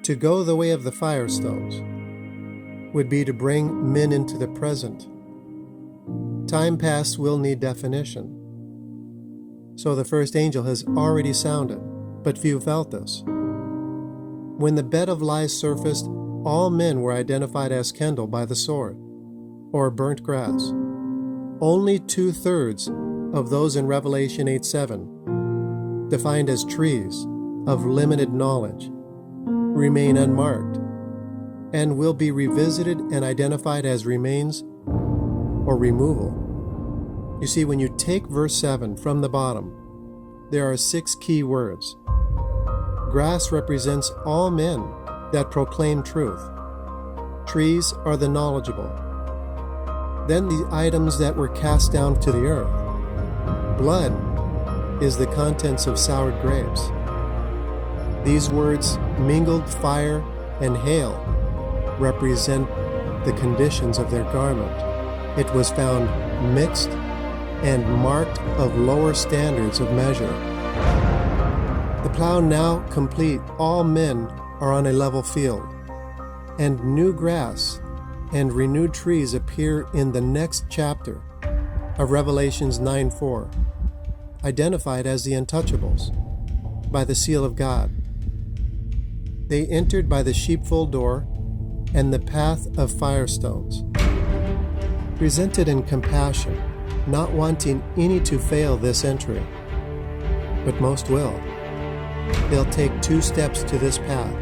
To go the way of the firestones would be to bring men into the present. Time past will need definition. So the first angel has already sounded, but few felt this. When the bed of lies surfaced, all men were identified as kindled by the sword, or burnt grass. Only 2/3 of those in Revelation 8:7, defined as trees of limited knowledge, remain unmarked, and will be revisited and identified as remains or removal. You see, when you take verse 7 from the bottom, there are 6 key words. Grass represents all men that proclaim truth. Trees are the knowledgeable. Then the items that were cast down to the earth. Blood is the contents of soured grapes. These words, mingled fire and hail, represent the conditions of their garment. It was found mixed and marked of lower standards of measure. The plow now complete, all men are on a level field, and new grass and renewed trees appear in the next chapter of Revelations 9:4, identified as the untouchables by the seal of God. They entered by the sheepfold door and the path of firestones, presented in compassion, not wanting any to fail this entry, but most will. They'll take 2 steps to this path,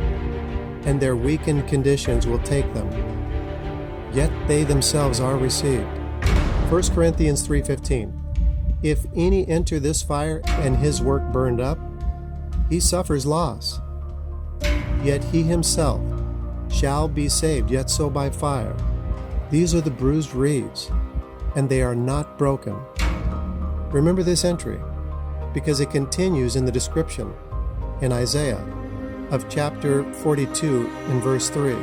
and their weakened conditions will take them. Yet they themselves are received. 1 Corinthians 3:15. If any enter this fire and his work burned up, he suffers loss. Yet he himself shall be saved, yet so by fire. These are the bruised reeds, and they are not broken. Remember this entry, because it continues in the description in Isaiah of chapter 42 in verse 3,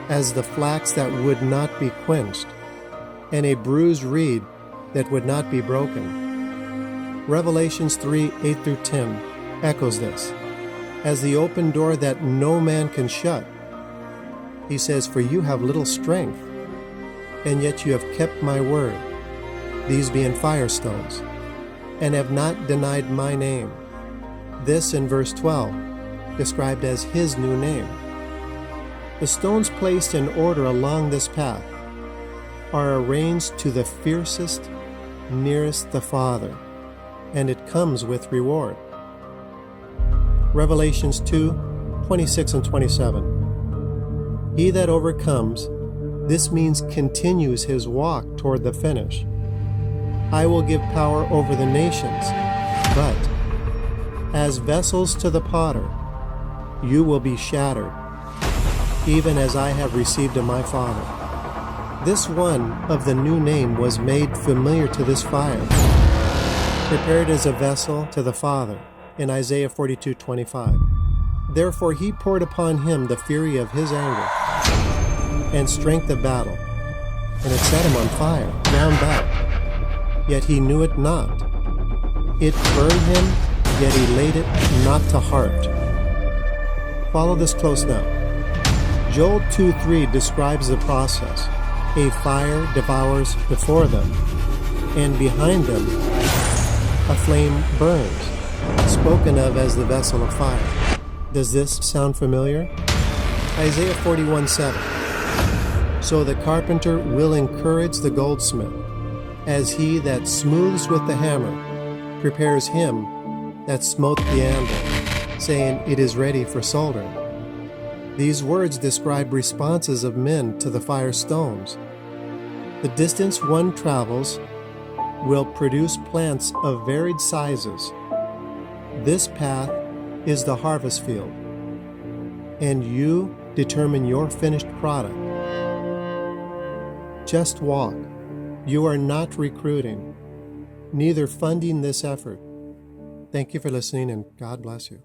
as the flax that would not be quenched, and a bruised reed that would not be broken. Revelations 3:8-10 echoes this, as the open door that no man can shut. He says, for you have little strength, and yet you have kept my word, these being firestones, and have not denied my name. This in verse 12, described as his new name. The stones placed in order along this path are arranged to the fiercest, nearest the Father, and it comes with reward. Revelations 2:26 and 27. He that overcomes, this means continues his walk toward the finish. I will give power over the nations, but as vessels to the potter, you will be shattered, even as I have received of my Father. This one of the new name was made familiar to this fire, prepared as a vessel to the Father, in Isaiah 42:25. Therefore he poured upon him the fury of his anger and strength of battle, and it set him on fire round about. Yet he knew it not. It burned him, yet he laid it not to heart. Follow this close now. Joel 2:3 describes the process. A fire devours before them, and behind them a flame burns, spoken of as the vessel of fire. Does this sound familiar? Isaiah 41:7. So the carpenter will encourage the goldsmith, as he that smooths with the hammer prepares him that smote the anvil, saying, it is ready for soldering. These words describe responses of men to the firestones. The distance one travels will produce plants of varied sizes. This path is the harvest field, and you determine your finished product. Just walk. You are not recruiting, neither funding this effort. Thank you for listening, and God bless you.